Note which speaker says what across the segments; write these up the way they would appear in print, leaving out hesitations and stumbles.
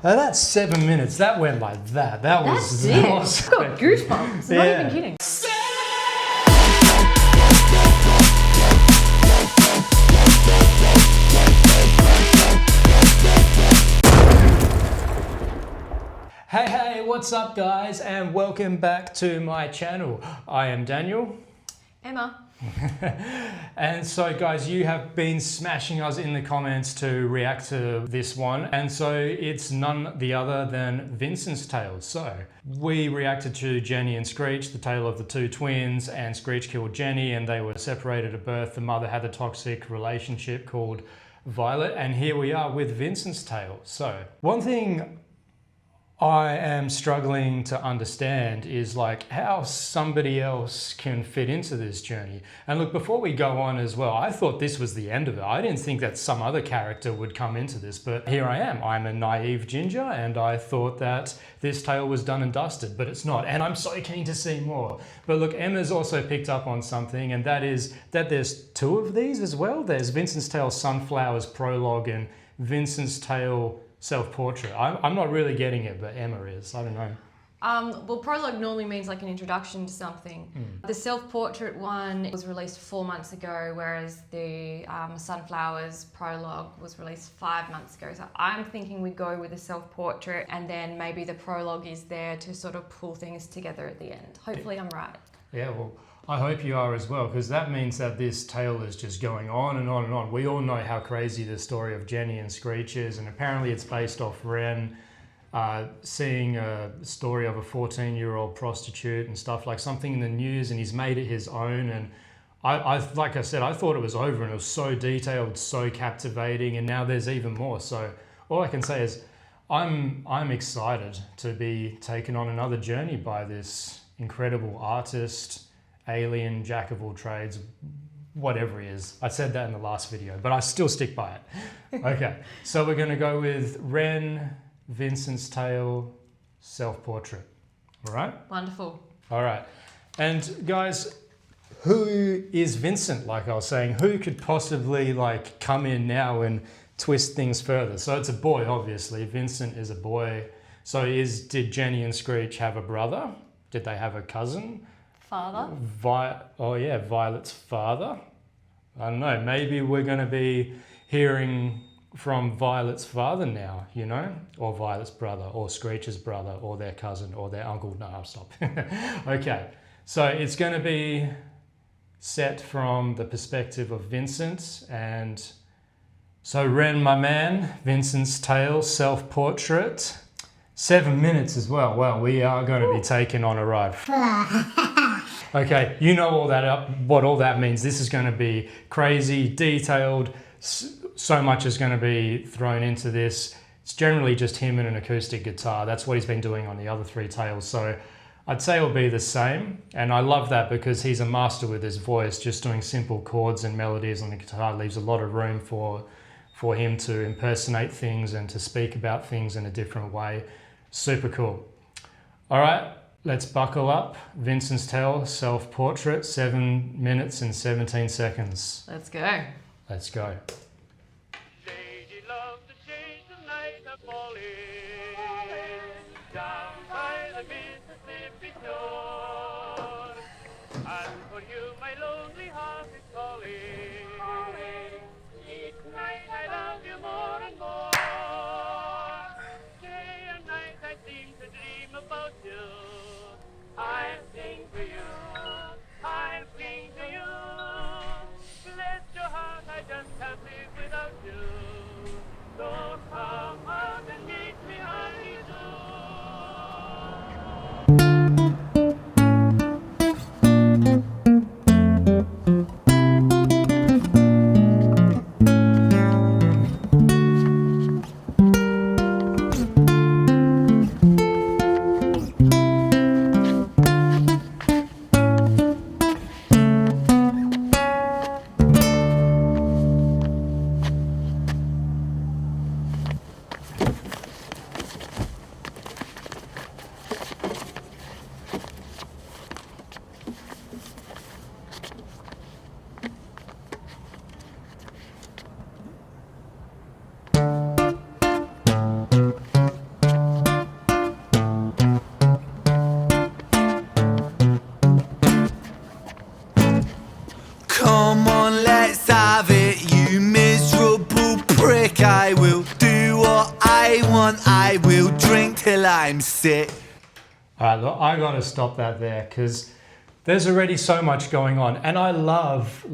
Speaker 1: That's 7 minutes. That went like that. That was
Speaker 2: I've got goosebumps. I'm not even kidding.
Speaker 1: Hey, what's up guys, and welcome back to my channel. I am Daniel.
Speaker 2: Emma.
Speaker 1: And so guys, you have been smashing us in the comments to react to this one, and so it's none the other than Vincent's tale. So we reacted to Jenny and Screech, the tale of the two twins, and Screech killed Jenny and they were separated at birth. The mother had a toxic relationship called Violet, and here we are with Vincent's tale. So one thing I am struggling to understand is like how somebody else can fit into this journey. And look, before we go on as well, I thought this was the end of it. I didn't think that some other character would come into this, but here I am. I'm a naive ginger and I thought that this tale was done and dusted, but it's not. And I'm so keen to see more. But look, Emma's also picked up on something, and that is that there's two of these as well. There's Vincent's Tale Sunflowers Prologue and Vincent's Tale Self-Portrait. I'm not really getting it, but Emma is. I don't know.
Speaker 2: Well, prologue normally means like an introduction to something. The self-portrait one was released 4 months ago, whereas the Sunflowers prologue was released 5 months ago. So I'm thinking we go with a self-portrait, and then maybe the prologue is there to sort of pull things together at the end. Hopefully I'm right.
Speaker 1: Yeah, well, I hope you are as well, because that means that this tale is just going on and on and on. We all know how crazy the story of Jenny and Screech is, and apparently it's based off Ren seeing a story of a 14-year-old prostitute and stuff, like something in the news, and he's made it his own. And I like I said, I thought it was over, and it was so detailed, so captivating, and now there's even more. So all I can say is I'm excited to be taken on another journey by this incredible artist, alien, jack of all trades, whatever he is. I said that in the last video, but I still stick by it. Okay, so we're going to go with Ren, Vincent's Tale, Self-Portrait. All right?
Speaker 2: Wonderful.
Speaker 1: All right. And guys, who is Vincent? Like I was saying, who could possibly like come in now and twist things further? So it's a boy, obviously. Vincent is a boy. So did Jenny and Screech have a brother? Did they have a cousin?
Speaker 2: Father?
Speaker 1: Violet's father. I don't know, maybe we're going to be hearing from Violet's father now, you know, or Violet's brother, or Screech's brother, or their cousin, or their uncle. No, I'll stop. Okay, so it's going to be set from the perspective of Vincent. And so Ren, my man, Vincent's Tale, Self-Portrait. 7 minutes as well. Well, we are going to be taken on a ride. Okay, you know what all that means. This is going to be crazy, detailed. So much is going to be thrown into this. It's generally just him and an acoustic guitar. That's what he's been doing on the other three tales. So I'd say it'll be the same. And I love that because he's a master with his voice. Just doing simple chords and melodies on the guitar leaves a lot of room for him to impersonate things and to speak about things in a different way. Super cool. All right. Let's buckle up. Vincent's Tale, Self-Portrait, 7 minutes and 17 seconds.
Speaker 2: Let's go.
Speaker 1: Let's go.
Speaker 3: Lady loves to change the night of falling down by the Mississippi shore. And for you, my lonely heart is calling. Each night I love you more and more. Day and night I seem to dream about you. I'll sing to you, I'll sing to you. Bless your heart, I just can't live without you. So come out and meet me, honey,
Speaker 4: prick. I will do what I want. I will drink till I'm sick.
Speaker 1: All right, look, I got to stop that there because there's already so much going on. And I love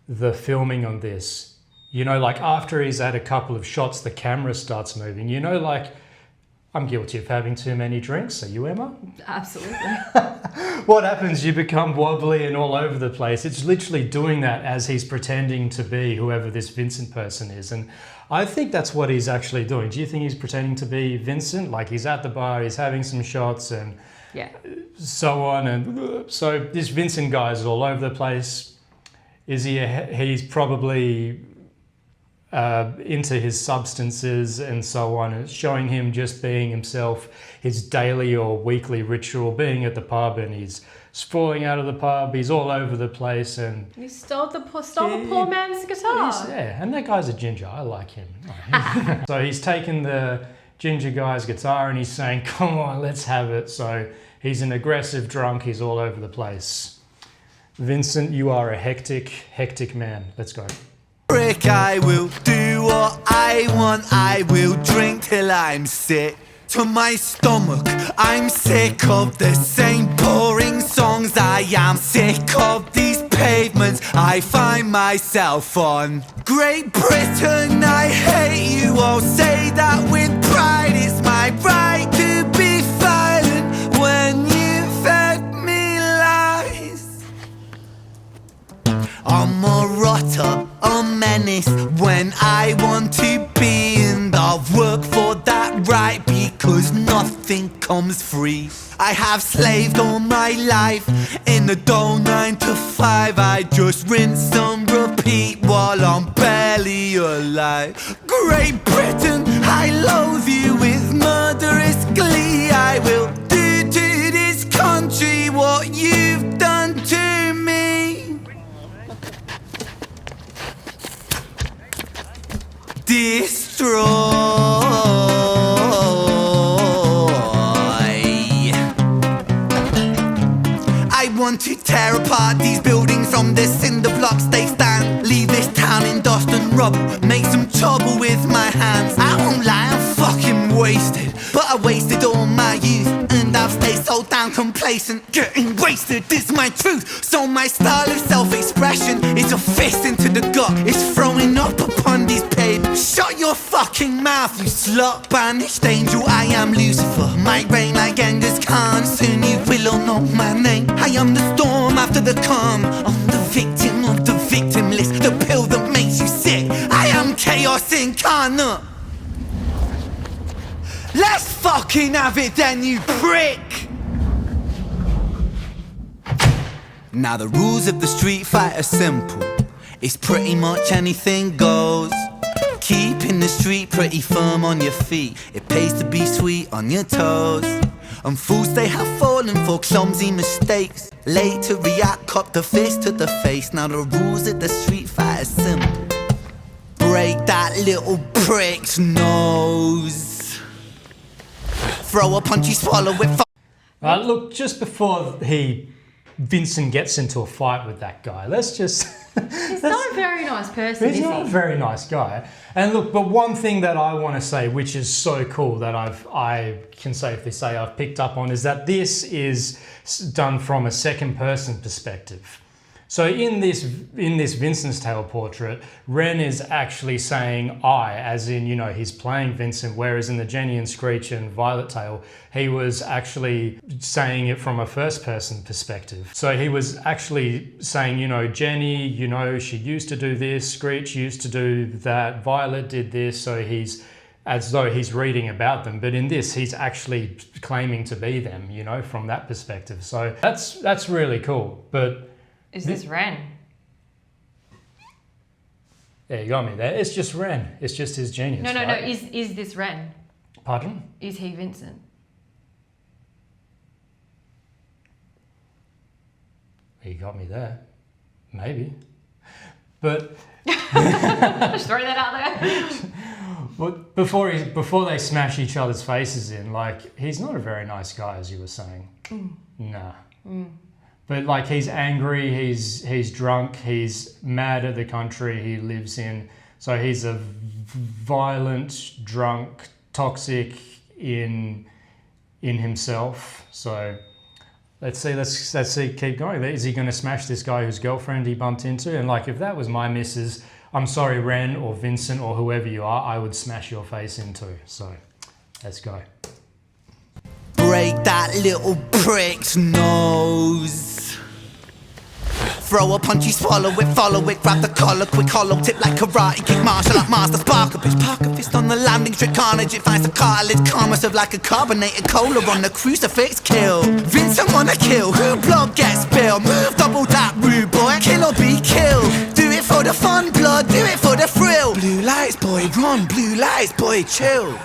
Speaker 1: the filming on this. You know, like after he's had a couple of shots, the camera starts moving. You know, like I'm guilty of having too many drinks. Are you, Emma?
Speaker 2: Absolutely.
Speaker 1: What happens? You become wobbly and all over the place. It's literally doing that as he's pretending to be whoever this Vincent person is. And I think that's what he's actually doing. Do you think he's pretending to be Vincent? Like he's at the bar, he's having some shots and
Speaker 2: Yeah.
Speaker 1: so on. And so this Vincent guy is all over the place. Is he? He's probably into his substances and so on. It's showing him just being himself, his daily or weekly ritual, being at the pub, and he's falling out of the pub. He's all over the place, and
Speaker 2: You stole the poor man's guitar.
Speaker 1: yeah, and that guy's a ginger. I like him. So he's taken the ginger guy's guitar and he's saying, "Come on, let's have it." So he's an aggressive drunk. He's all over the place. Vincent, you are a hectic man. Let's go.
Speaker 4: Prick, I will do what I want. I will drink till I'm sick to my stomach. I'm sick of the same boring songs. I am sick of these pavements I find myself on. Great Britain, I hate you. I'll say that with pride. It's my right to be violent when you fed me lies. I'm a rotter, a menace when I want to be, and I'll work for that right because nothing comes free. I have slaved all my life in the dull 9 to 5. I just rinse and repeat while I'm barely alive. Great Britain, I loathe you with murderous glee. I will do to this country what you've done to me. Destroy. I want to tear apart these buildings from the cinder blocks they stand. Leave this town in dust and rubble, make some trouble with my hands. I won't lie, I'm fucking wasted, but I wasted all my youth, and I've stayed so damn complacent. Getting wasted is my truth, so my style of self-expression is a fist into the gut. It's throwing up upon these pavements. Shut your fucking mouth, you slut. Banished angel, I am Lucifer. Might reign like Genghis Khan. Soon you will all know my name. I am the storm after the calm. I'm the victim of the victim list, the pill that makes you sick. I am chaos incarnate. Let's fucking have it then, you prick! Now the rules of the street fight are simple. It's pretty much anything goes. Keeping the street pretty firm on your feet. It pays to be sweet on your toes. And fools they have fallen for clumsy mistakes. Late to react, cop the fist to the face. Now the rules of the street fight are simple. Break that little prick's nose. Throw a punch, you swallow it.
Speaker 1: Look, just before Vincent gets into a fight with that guy, let's just...
Speaker 2: He's not a very nice person,
Speaker 1: He's
Speaker 2: is
Speaker 1: not a
Speaker 2: he?
Speaker 1: very nice guy. And look, but one thing that I want to say, which is so cool that I can safely say I've picked up on, is that this is done from a second person perspective. So in this Vincent's Tale portrait, Ren is actually saying I, as in, you know, he's playing Vincent, whereas in the Jenny and Screech and Violet Tale, he was actually saying it from a first person perspective. So he was actually saying, you know, Jenny, you know, she used to do this, Screech used to do that, Violet did this, so he's as though he's reading about them. But in this, he's actually claiming to be them, you know, from that perspective. So that's really cool. But
Speaker 2: Is this Ren?
Speaker 1: yeah, you got me there. It's just Ren. It's just his genius.
Speaker 2: No.
Speaker 1: right?
Speaker 2: Is this Ren?
Speaker 1: Pardon?
Speaker 2: Is he Vincent?
Speaker 1: You got me there. Maybe. But
Speaker 2: Just throw that out there.
Speaker 1: but before they smash each other's faces in, like, he's not a very nice guy, as you were saying. Nah. But like, he's angry, he's drunk, he's mad at the country he lives in. So he's a violent, drunk, toxic in himself. So let's see, keep going. Is he going to smash this guy whose girlfriend he bumped into? And like, if that was my missus, I'm sorry, Ren or Vincent or whoever you are, I would smash your face into. So let's go.
Speaker 4: Break that little prick's nose. Throw a punch, you swallow it, follow it, grab the collar, quick hollow tip like karate kick, martial art master, spark a bitch, park a fist on the landing strip, carnage, it finds the cartilage, karma serve like a carbonated cola on the crucifix, kill. Vincent wanna kill, who blood gets spilled, move double that rude boy, kill or be killed. Do it for the fun, blood, do it for the thrill. Blue lights, boy, run, blue lights, boy, chill.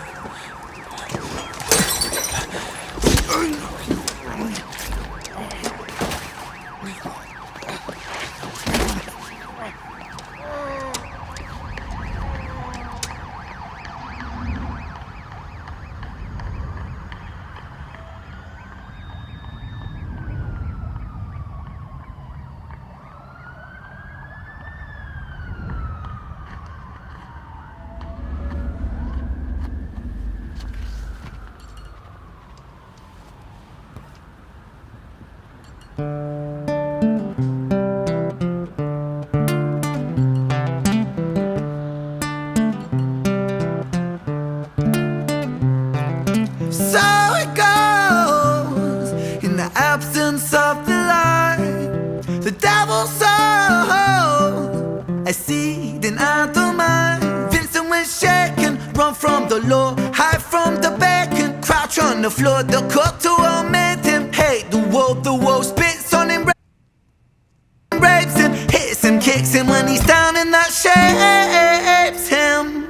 Speaker 4: So it goes, in the absence of the light, the devil's soul, a seed in either mind. Vincent was shaken, run from the law, hide from the bacon, crouch on the floor, the court to omit him, hate the wolf spits on him, rapes him, hits him, kicks him when he's down, and that shapes him.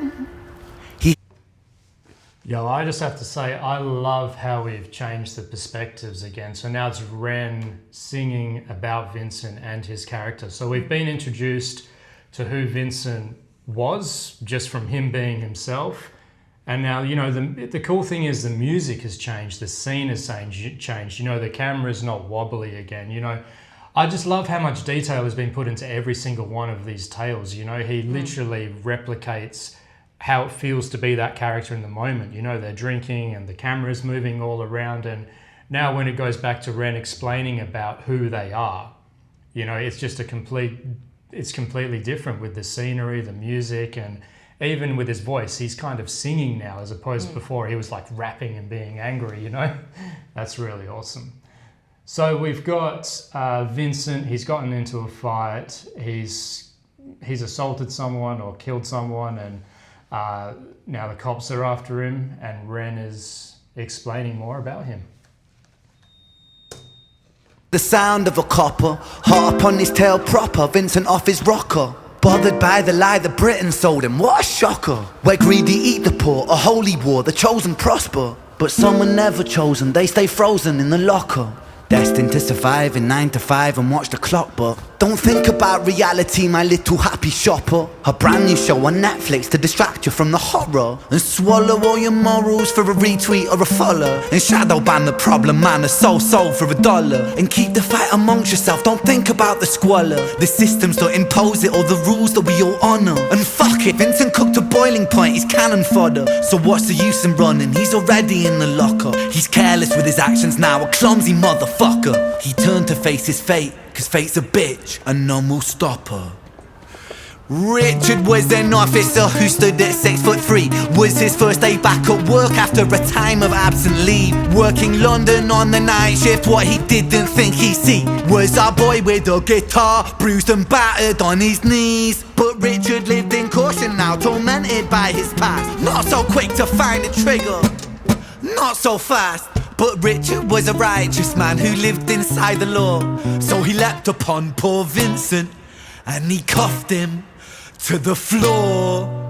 Speaker 1: Yo, I just have to say, I love how we've changed the perspectives again. So now it's Ren singing about Vincent and his character. So we've been introduced to who Vincent was, just from him being himself. And now, you know, the cool thing is the music has changed, the scene has changed. You know, the camera's not wobbly again. You know, I just love how much detail has been put into every single one of these tales. You know, he literally replicates how it feels to be that character in the moment. You know, they're drinking and the camera's moving all around, and now when it goes back to Ren explaining about who they are, you know, it's just it's completely different with the scenery, the music, and even with his voice, he's kind of singing now, as opposed to before he was like rapping and being angry, you know. That's really awesome. So we've got Vincent. He's gotten into a fight, he's assaulted someone or killed someone, and now the cops are after him, and Ren is explaining more about him.
Speaker 4: The sound of a copper, hot up on his tail proper, Vincent off his rocker. Bothered by the lie that Britain sold him, what a shocker. Where greedy eat the poor, a holy war, the chosen prosper. But some are never chosen, they stay frozen in the locker. Destined to survive in 9 to 5 and watch the clock, but don't think about reality, my little happy shopper. A brand new show on Netflix to distract you from the horror, and swallow all your morals for a retweet or a follow, and shadow ban the problem man, a soul for $1, and keep the fight amongst yourself, don't think about the squalor. The systems don't impose it, or the rules that we all honour. And fuck it, Vincent cooked to boiling point, he's cannon fodder. So what's the use in running, he's already in the locker. He's careless with his actions now, a clumsy motherfucker. He turned to face his fate, cause fate's a bitch and none will stop her. Richard was an officer who stood at 6'3". Was his first day back at work after a time of absent leave. Working London on the night shift, what he didn't think he'd see was our boy with a guitar, bruised and battered on his knees. But Richard lived in caution now, tormented by his past. Not so quick to find a trigger, not so fast. But Richard was a righteous man who lived inside the law. So he leapt upon poor Vincent and he cuffed him to the floor.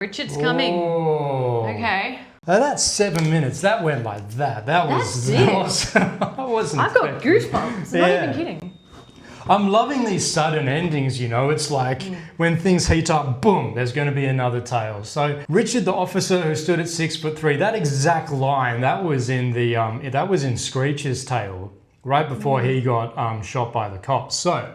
Speaker 2: Richard's coming.
Speaker 1: Oh.
Speaker 2: Okay.
Speaker 1: That's 7 minutes. That went like that. That was
Speaker 2: it.
Speaker 1: I wasn't
Speaker 2: I've got
Speaker 1: expecting.
Speaker 2: goosebumps. Not
Speaker 1: Yeah.
Speaker 2: even kidding.
Speaker 1: I'm loving these sudden endings, you know. It's like when things heat up, boom, there's going to be another tale. So Richard, the officer who stood at 6'3", that exact line, that was in the that was in Screech's tale right before he got shot by the cops. So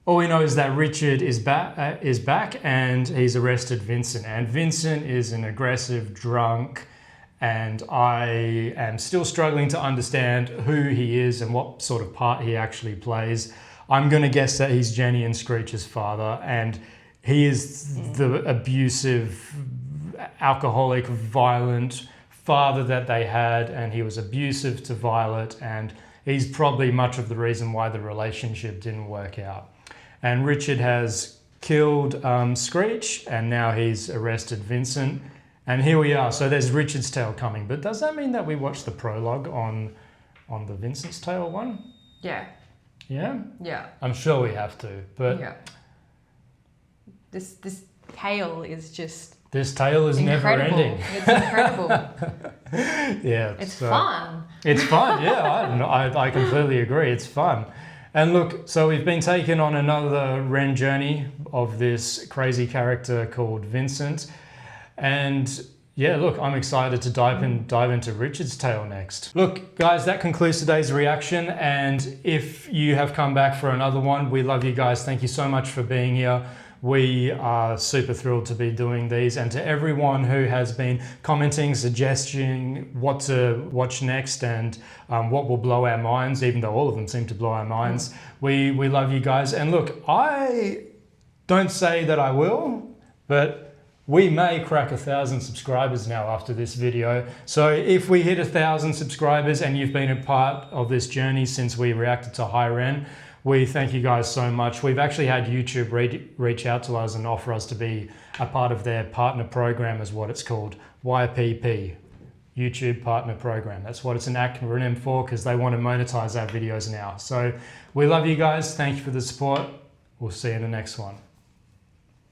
Speaker 1: all we know is that Richard is back and he's arrested Vincent. And Vincent is an aggressive drunk. And I am still struggling to understand who he is and what sort of part he actually plays. I'm going to guess that he's Jenny and Screech's father, and he is the abusive, alcoholic, violent father that they had, and he was abusive to Violet, and he's probably much of the reason why the relationship didn't work out. And Richard has killed Screech, and now he's arrested Vincent. And here we are. So there's Richard's tale coming. But does that mean that we watch the prologue on the Vincent's tale one?
Speaker 2: Yeah.
Speaker 1: Yeah?
Speaker 2: Yeah.
Speaker 1: I'm sure we have to. But
Speaker 2: Yeah. This tale is just
Speaker 1: this tale is never
Speaker 2: incredible.
Speaker 1: ending.
Speaker 2: It's incredible.
Speaker 1: Yeah.
Speaker 2: It's
Speaker 1: so-
Speaker 2: fun.
Speaker 1: It's fun, yeah. I completely agree. It's fun. And look, so we've been taken on another Ren journey of this crazy character called Vincent. And yeah, look, I'm excited to dive into Richard's tale next. Look, guys, that concludes today's reaction. And if you have come back for another one, we love you guys. Thank you so much for being here. We are super thrilled to be doing these. And to everyone who has been commenting, suggesting what to watch next and what will blow our minds, even though all of them seem to blow our minds, we love you guys. And look, I don't say that I will, but we may crack 1,000 subscribers now after this video. So if we hit 1,000 subscribers and you've been a part of this journey since we reacted to High Ren, we thank you guys so much. We've actually had YouTube reach out to us and offer us to be a part of their partner program, is what it's called, YPP, YouTube Partner Program. That's what it's an acronym for, because they want to monetize our videos now. So we love you guys. Thank you for the support. We'll see you in the next one.